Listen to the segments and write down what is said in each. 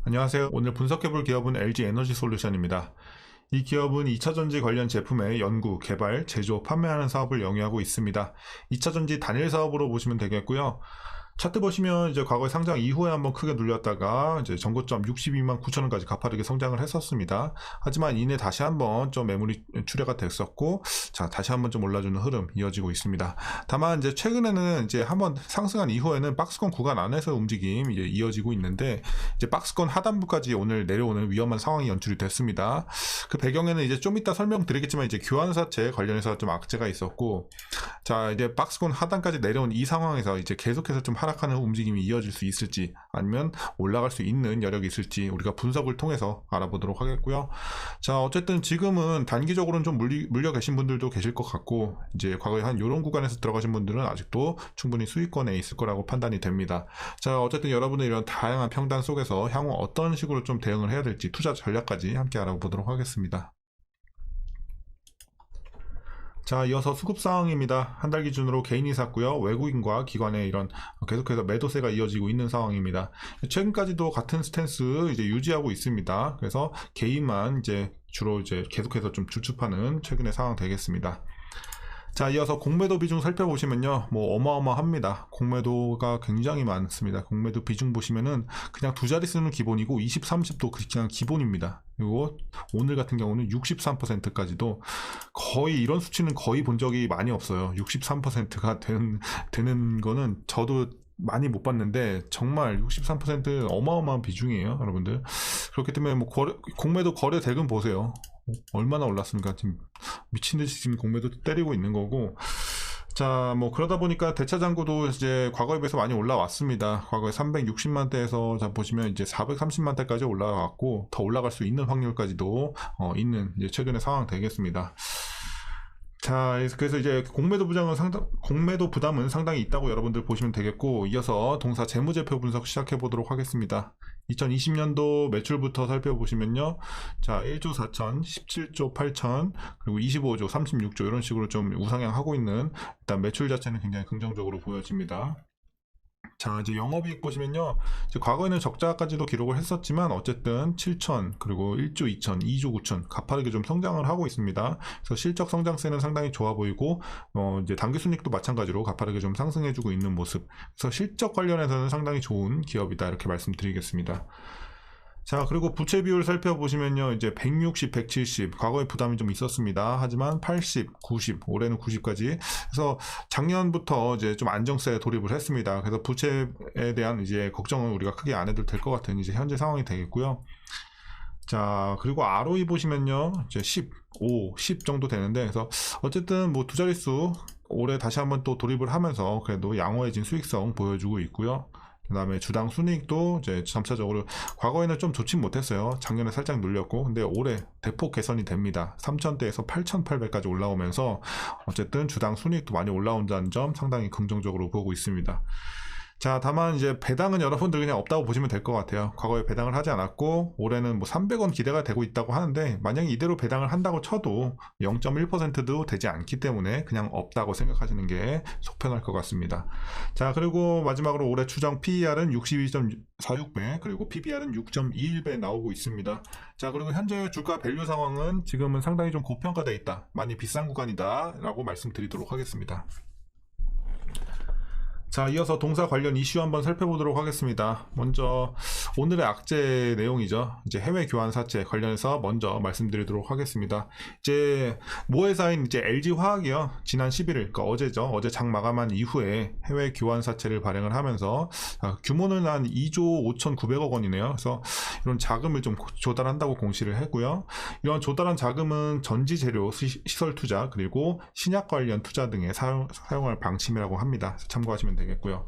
안녕하세요. 오늘 분석해볼 기업은 LG에너지솔루션입니다. 이 기업은 2차전지 관련 제품의 연구, 개발, 제조, 판매하는 사업을 영위하고 있습니다. 2차전지 단일 사업으로 보시면 되겠고요. 차트 보시면 이제 과거에 상장 이후에 한번 크게 눌렸다가 이제 전고점 62만 9천 원까지 가파르게 성장을 했었습니다. 하지만 이내 다시 한번 좀 매물이 출회가 됐었고, 자 다시 한번 좀 올라주는 흐름 이어지고 있습니다. 다만 이제 최근에는 이제 한번 상승한 이후에는 박스권 구간 안에서 움직임 이제 이어지고 있는데, 이제 박스권 하단부까지 오늘 내려오는 위험한 상황이 연출이 됐습니다. 그 배경에는 이제 좀 이따 설명드리겠지만 이제 교환사채 관련해서 좀 악재가 있었고, 자 이제 박스권 하단까지 내려온 이 상황에서 이제 계속해서 좀 하락하는 움직임이 이어질 수 있을지, 아니면 올라갈 수 있는 여력이 있을지 우리가 분석을 통해서 알아보도록 하겠고요. 자 어쨌든 지금은 단기적으로는 좀 물려 계신 분들도 계실 것 같고, 이제 과거에 한 이런 구간에서 들어가신 분들은 아직도 충분히 수익권에 있을 거라고 판단이 됩니다. 자 어쨌든 여러분의 이런 다양한 평단 속에서 향후 어떤 식으로 좀 대응을 해야 될지, 투자 전략까지 함께 알아보도록 하겠습니다. 자 이어서 수급 상황입니다. 한 달 기준으로 개인이 샀고요. 외국인과 기관의 이런 계속해서 매도세가 이어지고 있는 상황입니다. 최근까지도 같은 스탠스 이제 유지하고 있습니다. 그래서 개인만 이제 주로 이제 계속해서 좀 주축하는 최근의 상황 되겠습니다. 자 이어서 공매도 비중 살펴보시면요, 뭐 어마어마합니다. 공매도가 굉장히 많습니다. 공매도 비중 보시면은 그냥 두 자릿수는 기본이고 20, 30도 그냥 기본입니다. 그리고 오늘 같은 경우는 63%까지도, 거의 이런 수치는 거의 본 적이 많이 없어요. 63%가 되는 거는 저도 많이 못 봤는데, 정말 63% 어마어마한 비중이에요, 여러분들. 그렇기 때문에 뭐 공매도 거래 대금 보세요. 얼마나 올랐습니까? 지금 미친듯이 지금 공매도 때리고 있는 거고. 자 뭐 그러다 보니까 대차장고도 이제 과거에 비해서 많이 올라왔습니다. 과거에 360만대에서 자 보시면 이제 430만대까지 올라왔고, 더 올라갈 수 있는 확률까지도 있는 이제 최근의 상황 되겠습니다. 자 그래서 이제 공매도 부담은 상당히 있다고 여러분들 보시면 되겠고, 이어서 동사 재무제표 분석 시작해 보도록 하겠습니다. 2020년도 매출부터 살펴보시면요, 자 1조 4천, 17조 8천, 그리고 25조, 36조 이런 식으로 좀 우상향하고 있는, 일단 매출 자체는 굉장히 긍정적으로 보여집니다. 자 이제 영업이익 보시면요, 이제 과거에는 적자까지도 기록을 했었지만 어쨌든 7천, 그리고 1조 2천, 2조 9천 가파르게 좀 성장을 하고 있습니다. 그래서 실적 성장세는 상당히 좋아 보이고, 이제 당기순이익도 마찬가지로 가파르게 좀 상승해주고 있는 모습. 그래서 실적 관련해서는 상당히 좋은 기업이다, 이렇게 말씀드리겠습니다. 자 그리고 부채 비율 살펴보시면요, 이제 160, 170 과거에 부담이 좀 있었습니다. 하지만 80, 90, 올해는 90까지, 그래서 작년부터 이제 좀 안정세에 돌입을 했습니다. 그래서 부채에 대한 이제 걱정은 우리가 크게 안 해도 될 것 같은 이제 현재 상황이 되겠고요. 자 그리고 ROE 보시면요, 이제 15, 10 정도 되는데, 그래서 어쨌든 뭐 두 자릿수 올해 다시 한번 또 돌입을 하면서 그래도 양호해진 수익성 보여주고 있고요. 그 다음에 주당 순이익도 이제 점차적으로, 과거에는 좀 좋지 못했어요. 작년에 살짝 눌렸고, 근데 올해 대폭 개선이 됩니다. 3,000대에서 8,800까지 올라오면서 어쨌든 주당 순이익도 많이 올라온다는 점 상당히 긍정적으로 보고 있습니다. 자 다만 이제 배당은 여러분들 그냥 없다고 보시면 될 것 같아요. 과거에 배당을 하지 않았고, 올해는 뭐 300원 기대가 되고 있다고 하는데, 만약에 이대로 배당을 한다고 쳐도 0.1%도 되지 않기 때문에 그냥 없다고 생각하시는 게 속편할 것 같습니다. 자 그리고 마지막으로 올해 추정 PER은 62.46배, 그리고 PBR은 6.21배 나오고 있습니다. 자 그리고 현재 주가 밸류 상황은 지금은 상당히 좀 고평가되어 있다, 많이 비싼 구간이다 라고 말씀드리도록 하겠습니다. 자 이어서 동사 관련 이슈 한번 살펴보도록 하겠습니다. 먼저 오늘의 악재 내용이죠. 이제 해외 교환 사채 관련해서 먼저 말씀드리도록 하겠습니다. 이제 모회사인 이제 LG화학이요, 지난 11일, 그러니까 어제죠, 어제 장 마감한 이후에 해외 교환 사채를 발행을 하면서 규모는 한 2조 5,900억 원이네요. 그래서 이런 자금을 좀 조달한다고 공시를 했고요. 이런 조달한 자금은 전지 재료 시설 투자, 그리고 신약 관련 투자 등에 사용할 방침이라고 합니다. 참고하시면 되겠고요.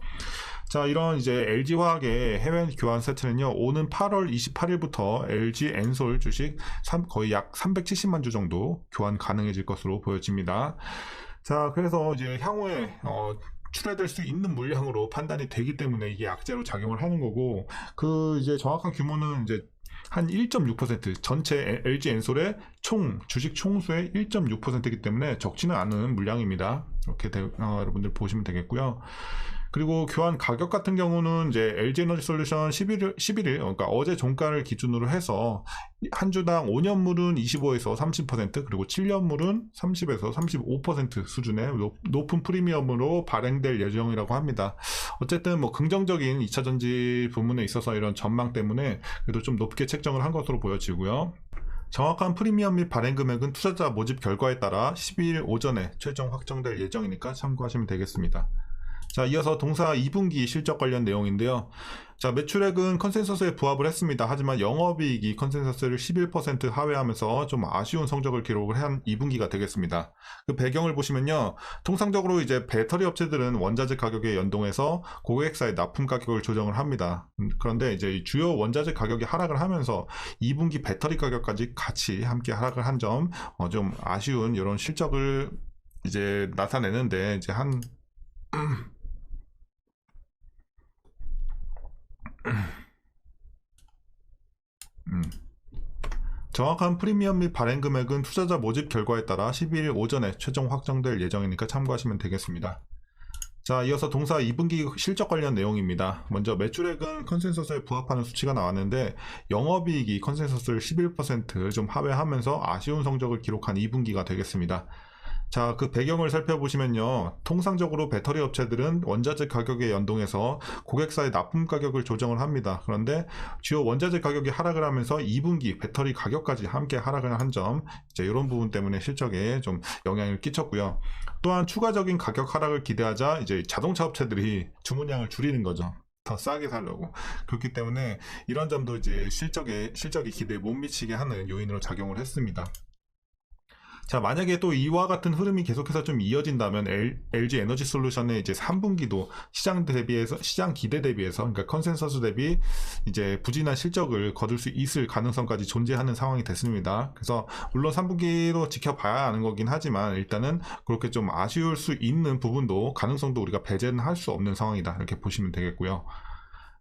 자 이런 이제 LG화학의 해외 교환 사채는요, 오는 8월 28일부터 LG 엔솔 주식 거의 약 370만 주 정도 교환 가능해질 것으로 보여집니다. 자 그래서 이제 향후에 출하될 수 있는 물량으로 판단이 되기 때문에 이게 악재로 작용을 하는 거고, 그 이제 정확한 규모는 이제 한 1.6%, 전체 LG 엔솔의 주식 총수의 1.6%이기 때문에 적지는 않은 물량입니다. 이렇게 여러분들 보시면 되겠고요. 그리고 교환 가격 같은 경우는 이제 LG 에너지 솔루션 11일, 그러니까 어제 종가를 기준으로 해서 한 주당 5년물은 25에서 30%, 그리고 7년물은 30에서 35% 수준의 높은 프리미엄으로 발행될 예정이라고 합니다. 어쨌든 뭐 긍정적인 2차전지 부문에 있어서 이런 전망 때문에 그래도 좀 높게 책정을 한 것으로 보여지고요. 정확한 프리미엄 및 발행 금액은 투자자 모집 결과에 따라 12일 오전에 최종 확정될 예정이니까 참고하시면 되겠습니다. 자, 이어서 동사 2분기 실적 관련 내용인데요. 자, 매출액은 컨센서스에 부합을 했습니다. 하지만 영업이익이 컨센서스를 11% 하회하면서 좀 아쉬운 성적을 기록을 한 2분기가 되겠습니다. 그 배경을 보시면요. 통상적으로 이제 배터리 업체들은 원자재 가격에 연동해서 고객사의 납품 가격을 조정을 합니다. 그런데 이제 주요 원자재 가격이 하락을 하면서 2분기 배터리 가격까지 같이 함께 하락을 한 점, 좀 아쉬운 이런 실적을 이제 나타내는데 이제 정확한 프리미엄 및 발행 금액은 투자자 모집 결과에 따라 12일 오전에 최종 확정될 예정이니까 참고하시면 되겠습니다. 자, 이어서 동사 2분기 실적 관련 내용입니다. 먼저 매출액은 컨센서스에 부합하는 수치가 나왔는데 영업이익이 컨센서스를 11% 하회하면서 아쉬운 성적을 기록한 2분기가 되겠습니다. 자, 그 배경을 살펴보시면요. 통상적으로 배터리 업체들은 원자재 가격에 연동해서 고객사의 납품 가격을 조정을 합니다. 그런데 주요 원자재 가격이 하락을 하면서 2분기 배터리 가격까지 함께 하락을 한 점, 이제 이런 부분 때문에 실적에 좀 영향을 끼쳤고요. 또한 추가적인 가격 하락을 기대하자 이제 자동차 업체들이 주문량을 줄이는 거죠. 더 싸게 살려고. 그렇기 때문에 이런 점도 이제 실적이 기대에 못 미치게 하는 요인으로 작용을 했습니다. 자, 만약에 또 이와 같은 흐름이 계속해서 좀 이어진다면 LG 에너지 솔루션의 이제 3분기도 시장 기대 대비해서, 그러니까 컨센서스 대비 이제 부진한 실적을 거둘 수 있을 가능성까지 존재하는 상황이 됐습니다. 그래서 물론 3분기도 지켜봐야 하는 거긴 하지만 일단은 그렇게 좀 아쉬울 수 있는 부분도 가능성도 우리가 배제는 할 수 없는 상황이다, 이렇게 보시면 되겠고요.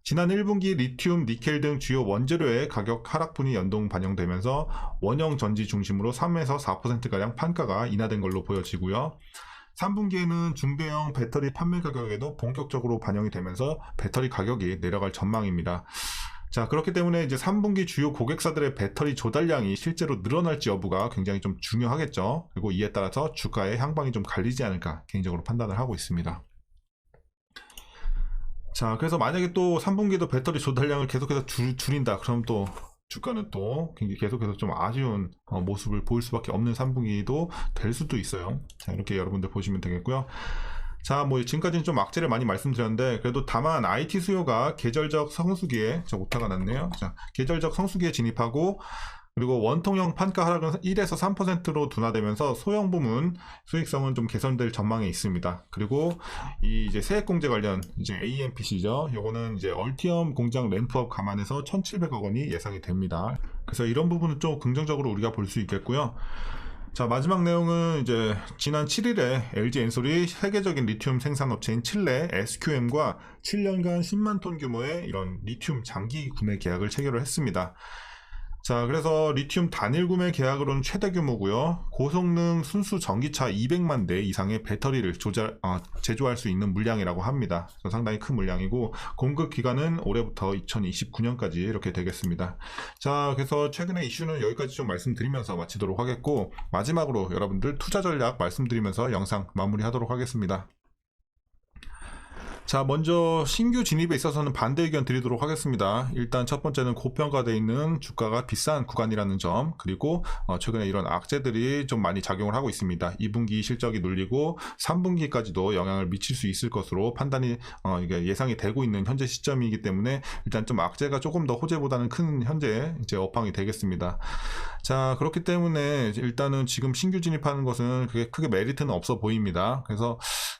지난 1분기 리튬, 니켈 등 주요 원재료의 가격 하락분이 연동 반영되면서 원형 전지 중심으로 3에서 4%가량 판가가 인하된 걸로 보여지고요. 3분기에는 중대형 배터리 판매 가격에도 본격적으로 반영이 되면서 배터리 가격이 내려갈 전망입니다. 자, 그렇기 때문에 이제 3분기 주요 고객사들의 배터리 조달량이 실제로 늘어날지 여부가 굉장히 좀 중요하겠죠. 그리고 이에 따라서 주가의 향방이 좀 갈리지 않을까 개인적으로 판단을 하고 있습니다. 자, 그래서 만약에 또 3분기도 배터리 조달량을 계속해서 줄인다. 그럼 또 주가는 또 계속해서 좀 아쉬운 모습을 보일 수밖에 없는 3분기도 될 수도 있어요. 자, 이렇게 여러분들 보시면 되겠고요. 자, 뭐 지금까지는 좀 악재를 많이 말씀드렸는데 그래도 다만 IT 수요가 계절적 성수기에, 오타가 났네요. 자, 계절적 성수기에 진입하고 그리고 원통형 판가 하락은 1에서 3%로 둔화되면서 소형 부문 수익성은 좀 개선될 전망이 있습니다. 그리고 이 이제 세액공제 관련 이제 AMPC죠. 요거는 이제 얼티엄 공장 램프업 감안해서 1,700억 원이 예상이 됩니다. 그래서 이런 부분은 좀 긍정적으로 우리가 볼 수 있겠고요. 자, 마지막 내용은 이제 지난 7일에 LG 엔솔이 세계적인 리튬 생산업체인 칠레 SQM과 7년간 10만 톤 규모의 이런 리튬 장기 구매 계약을 체결을 했습니다. 자, 그래서 리튬 단일 구매 계약으로는 최대 규모고요. 고성능 순수 전기차 200만 대 이상의 배터리를 제조할 수 있는 물량이라고 합니다. 상당히 큰 물량이고 공급 기간은 올해부터 2029년까지 이렇게 되겠습니다. 자, 그래서 최근의 이슈는 여기까지 좀 말씀드리면서 마치도록 하겠고 마지막으로 여러분들 투자 전략 말씀드리면서 영상 마무리하도록 하겠습니다. 자, 먼저 신규 진입에 있어서는 반대 의견 드리도록 하겠습니다. 일단 첫 번째는 고평가되어 있는 주가가 비싼 구간이라는 점, 그리고 최근에 이런 악재들이 좀 많이 작용을 하고 있습니다. 2분기 실적이 눌리고 3분기까지도 영향을 미칠 수 있을 것으로 판단이 이게 예상이 되고 있는 현재 시점이기 때문에 일단 좀 악재가 조금 더 호재보다는 큰 현재 이제 업황이 되겠습니다. 자, 그렇기 때문에 일단은 지금 신규 진입하는 것은 그게 크게 메리트는 없어 보입니다. 그래서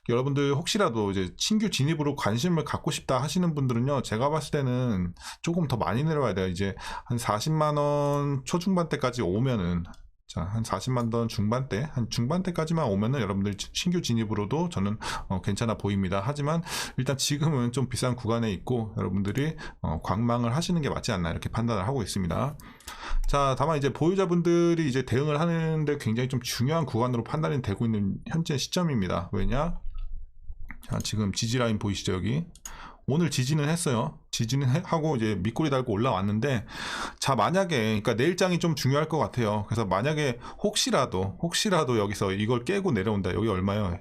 여러분들 혹시라도 이제 신규 진입으로 관심을 갖고 싶다 하시는 분들은요, 제가 봤을 때는 조금 더 많이 내려와야 돼요. 이제 한 40만원 초중반대까지 오면은, 자, 한 40만원 중반대, 한 중반대까지만 오면은 여러분들 신규 진입으로도 저는 괜찮아 보입니다. 하지만 일단 지금은 좀 비싼 구간에 있고 여러분들이 관망을 하시는 게 맞지 않나 이렇게 판단을 하고 있습니다. 자, 다만 이제 보유자분들이 이제 대응을 하는데 굉장히 좀 중요한 구간으로 판단이 되고 있는 현재 시점입니다. 왜냐? 자, 지금 지지 라인 보이시죠? 여기 오늘 지지는 했어요. 지지는 하고 이제 밑꼬리 달고 올라왔는데, 자, 만약에, 그러니까 내일장이 좀 중요할 것 같아요. 그래서 만약에 혹시라도 여기서 이걸 깨고 내려온다. 여기 얼마요?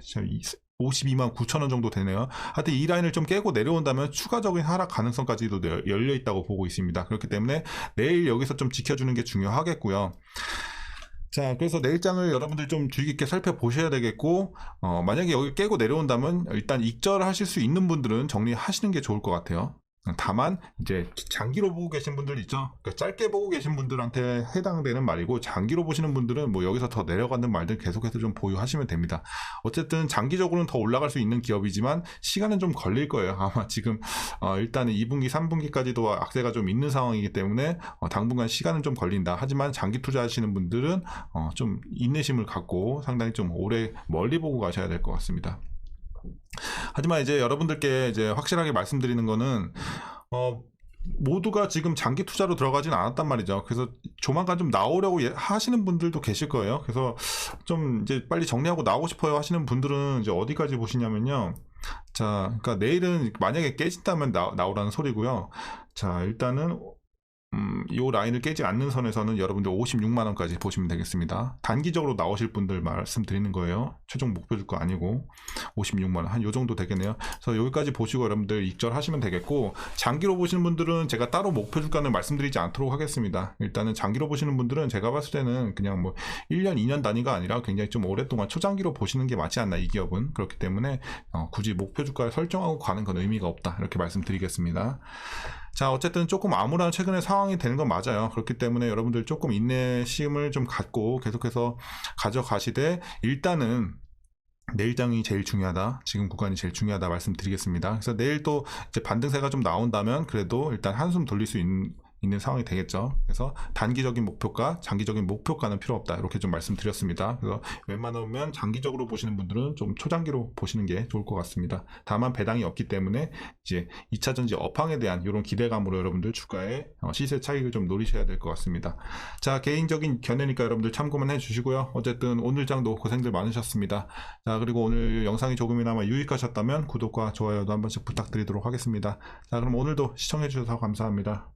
52만 9천 원 정도 되네요. 하여튼 이 라인을 좀 깨고 내려온다면 추가적인 하락 가능성까지도 열려 있다고 보고 있습니다. 그렇기 때문에 내일 여기서 좀 지켜주는 게 중요하겠고요. 자, 그래서 내일장을 여러분들 좀 주의 깊게 살펴보셔야 되겠고, 만약에 여기 깨고 내려온다면 일단 익절하실 수 있는 분들은 정리하시는 게 좋을 것 같아요. 다만 이제 장기로 보고 계신 분들 있죠. 그러니까 짧게 보고 계신 분들한테 해당되는 말이고, 장기로 보시는 분들은 뭐 여기서 더 내려가는 말들 계속해서 좀 보유하시면 됩니다. 어쨌든 장기적으로는 더 올라갈 수 있는 기업이지만 시간은 좀 걸릴 거예요. 아마 지금 일단은 2분기 3분기까지도 악세가 좀 있는 상황이기 때문에 당분간 시간은 좀 걸린다. 하지만 장기 투자하시는 분들은 좀 인내심을 갖고 상당히 좀 오래 멀리 보고 가셔야 될 것 같습니다. 하지만 이제 여러분들께 이제 확실하게 말씀드리는 거는, 모두가 지금 장기 투자로 들어가진 않았단 말이죠. 그래서 조만간 좀 나오려고 하시는 분들도 계실 거예요. 그래서 좀 이제 빨리 정리하고 나오고 싶어요 하시는 분들은 이제 어디까지 보시냐면요. 자, 그러니까 내일은 만약에 깨진다면 나오라는 소리고요. 자, 일단은 이 라인을 깨지 않는 선에서는 여러분들 56만원까지 보시면 되겠습니다. 단기적으로 나오실 분들 말씀드리는 거예요. 최종 목표 줄 거 아니고 56만원 한 요 정도 되겠네요. 그래서 여기까지 보시고 여러분들 익절하시면 되겠고, 장기로 보시는 분들은 제가 따로 목표 주가는 말씀드리지 않도록 하겠습니다. 일단은 장기로 보시는 분들은 제가 봤을 때는 그냥 뭐 1년 2년 단위가 아니라 굉장히 좀 오랫동안 초장기로 보시는 게 맞지 않나, 이 기업은. 그렇기 때문에 굳이 목표 주가를 설정하고 가는 건 의미가 없다, 이렇게 말씀드리겠습니다. 자, 어쨌든 조금 암울한 최근의 상황이 되는 건 맞아요. 그렇기 때문에 여러분들 조금 인내심을 좀 갖고 계속해서 가져가시되, 일단은 내일장이 제일 중요하다, 지금 구간이 제일 중요하다 말씀드리겠습니다. 그래서 내일 또 이제 반등세가 좀 나온다면 그래도 일단 한숨 돌릴 수 있는 상황이 되겠죠. 그래서 단기적인 목표가, 장기적인 목표가는 필요 없다, 이렇게 좀 말씀드렸습니다. 그래서 웬만하면 장기적으로 보시는 분들은 좀 초장기로 보시는 게 좋을 것 같습니다. 다만 배당이 없기 때문에 이제 2차전지 업황에 대한 이런 기대감으로 여러분들 주가의 시세 차익을 좀 노리셔야 될 것 같습니다. 자, 개인적인 견해니까 여러분들 참고만 해주시고요. 어쨌든 오늘 장도 고생들 많으셨습니다. 자, 그리고 오늘 영상이 조금이나마 유익하셨다면 구독과 좋아요도 한 번씩 부탁드리도록 하겠습니다. 자, 그럼 오늘도 시청해주셔서 감사합니다.